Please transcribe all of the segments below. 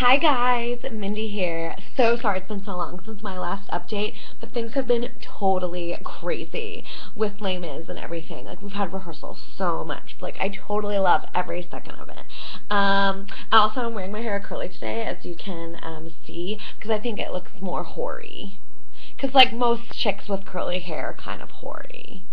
Hi guys, Mindy here. So sorry it's been so long since my last update, but things have been totally crazy with Les Mis and everything. Like we've had rehearsals so much. Like I totally love every second of it. Also I'm wearing my hair curly today, as you can see, because I think it looks more hoary. Because like most chicks with curly hair are kind of hoary.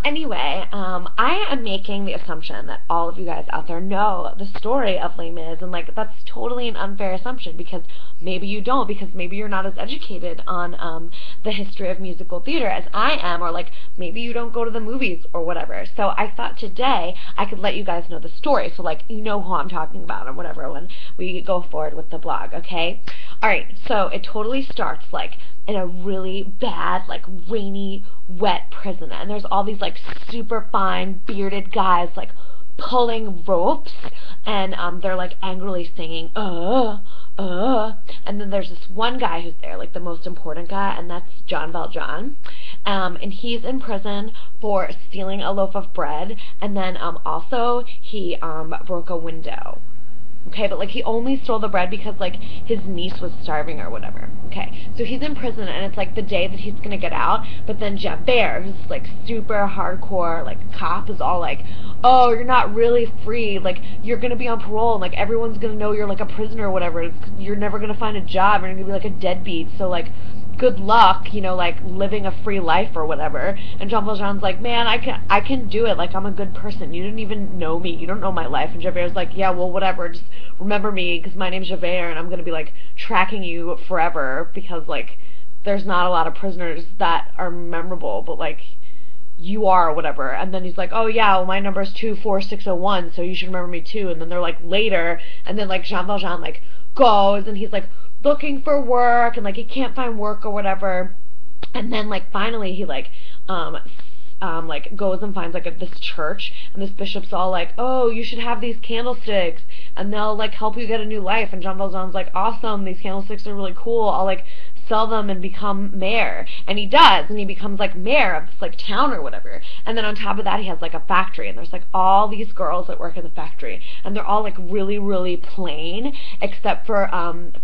Anyway, I am making the assumption that all of you guys out there know the story of Les Mis, and like that's totally an unfair assumption because maybe you don't, because maybe you're not as educated on the history of musical theater as I am, or like maybe you don't go to the movies or whatever. So I thought today I could let you guys know the story, so like you know who I'm talking about or whatever when we go forward with the blog, okay? Alright, so it totally starts like in a really bad, like rainy, wet prison, and there's all these like super fine bearded guys like pulling ropes, and they're like angrily singing and then there's this one guy who's there, like the most important guy, and that's Jean Valjean, and he's in prison for stealing a loaf of bread, and then also he broke a window. Okay, but like he only stole the bread because like his niece was starving or whatever. Okay, so he's in prison and it's like the day that he's gonna get out, but then Javert, who's like super hardcore like cop, is all like, oh, you're not really free, like you're gonna be on parole and like everyone's gonna know you're like a prisoner or whatever. You're never gonna find a job, you're gonna be like a deadbeat, so like good luck, you know, like living a free life or whatever. And Jean Valjean's like, man, I can do it, like I'm a good person, you didn't even know me, you don't know my life. And Javert's like, yeah, well whatever, just remember me because my name's Javert and I'm gonna be like tracking you forever because like there's not a lot of prisoners that are memorable, but like you are or whatever. And then he's like, oh yeah, well my number's 24601, so you should remember me too. And then they're like later, and then like Jean Valjean like goes and he's like looking for work and like he can't find work or whatever, and then like finally he like goes and finds like this church, and this bishop's all like, oh, you should have these candlesticks and they'll like help you get a new life. And Jean Valjean's like, awesome, these candlesticks are really cool, I'll like sell them and become mayor. And he does, and he becomes like mayor of this like town or whatever. And then on top of that he has like a factory, and there's like all these girls that work in the factory, and they're all like really plain except for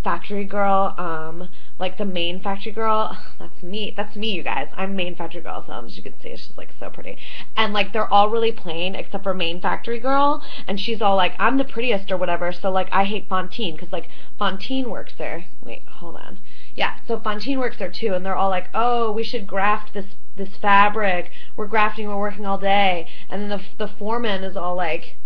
factory girl, like the main factory girl. That's me, you guys. I'm main factory girl, so as you can see she's like so pretty, and like they're all really plain except for main factory girl, and she's all like, I'm the prettiest or whatever, so like I hate Fantine because like Fantine works there. Wait, hold on. Yeah, so Fantine works there too, and they're all like, oh, we should graft this fabric. We're grafting, we're working all day. And then the foreman is all like,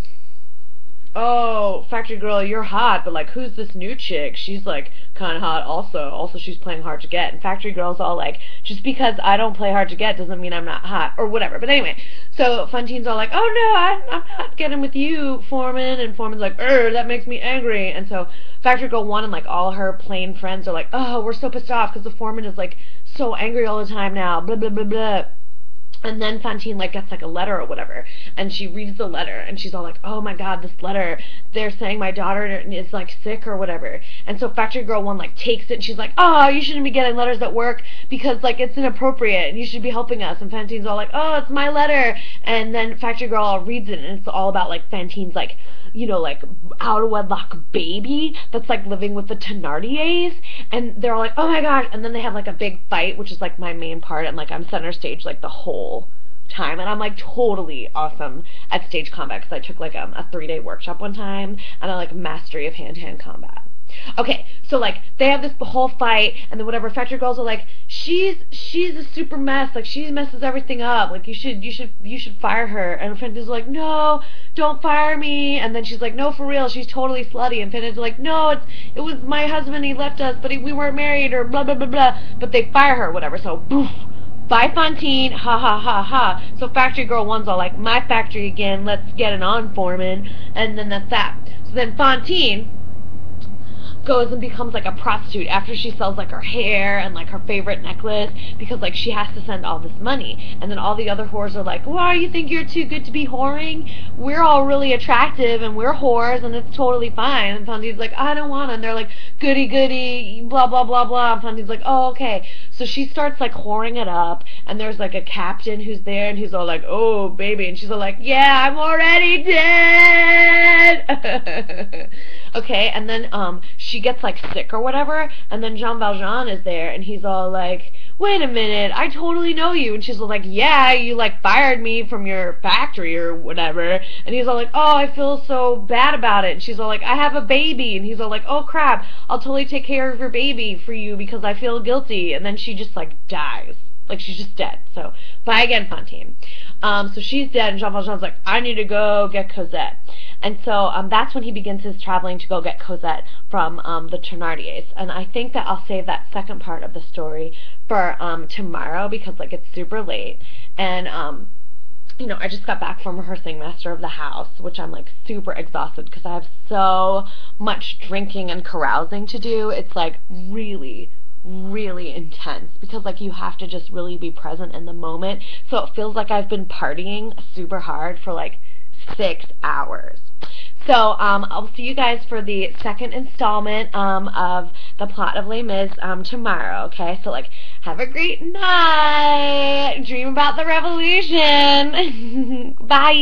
oh, factory girl, you're hot, but like who's this new chick? She's like kind of hot also she's playing hard to get. And factory girl's all like, just because I don't play hard to get doesn't mean I'm not hot or whatever. But anyway, so Fantine's all like, oh no, I'm not getting with you, foreman. And foreman's like, that makes me angry. And so factory girl 1 and like all her plain friends are like, oh, we're so pissed off because the foreman is like so angry all the time now, blah blah blah blah. And then Fantine like gets like a letter or whatever, and she reads the letter, and she's all like, oh my god, this letter, they're saying my daughter is like sick or whatever. And so factory girl 1 like takes it, and she's like, oh, you shouldn't be getting letters at work because like it's inappropriate and you should be helping us. And Fantine's all like, oh, it's my letter. And then factory girl reads it, and it's all about like Fantine's like, you know, like out of wedlock baby that's like living with the Thénardiers, and they're all like, oh my gosh. And then they have like a big fight, which is like my main part, and like I'm center stage like the whole time, and I'm like totally awesome at stage combat because I took like a 3-day workshop one time, and I like mastery of hand-to-hand combat. Okay, so like they have this whole fight, and then whatever, factory girls are like, she's a super mess, like she messes everything up, like you should fire her. And Fantasy's like, no, don't fire me. And then she's like, no, for real, she's totally slutty. And Fantasy's like, no, it was my husband, he left us, but we weren't married, or blah blah blah blah. But they fire her or whatever, so poof, bye Fantine, ha ha ha ha. So factory girl 1's all like, my factory again, let's get it on, foreman. And then that's that. So then Fantine goes and becomes like a prostitute after she sells like her hair and like her favorite necklace, because like she has to send all this money. And then all the other whores are like, why, you think you're too good to be whoring? We're all really attractive and we're whores and it's totally fine. And Fantine's like, I don't wanna. And they're like, goody goody, blah blah blah blah. And Fantine's like, oh okay. So she starts like whoring it up, and there's like a captain who's there, and he's all like, oh baby, and she's all like, yeah, I'm already dead. Okay, and then she gets like sick or whatever, and then Jean Valjean is there, and he's all like, wait a minute, I totally know you. And she's all like, yeah, you like fired me from your factory or whatever. And he's all like, oh, I feel so bad about it. And she's all like, I have a baby. And he's all like, oh crap, I'll totally take care of your baby for you because I feel guilty. And then she just like dies. Like, she's just dead. So, bye again, Fontaine. So she's dead, and Jean Valjean's like, I need to go get Cosette. And so that's when he begins his traveling to go get Cosette from the Thénardiers. And I think that I'll save that second part of the story for tomorrow because, like, it's super late. And, you know, I just got back from rehearsing Master of the House, which I'm, like, super exhausted because I have so much drinking and carousing to do. It's, like, really intense because like you have to just really be present in the moment, so it feels like I've been partying super hard for like 6 hours. So I'll see you guys for the second installment of the plot of Les Mis tomorrow. Okay, so like have a great night, dream about the revolution. Bye.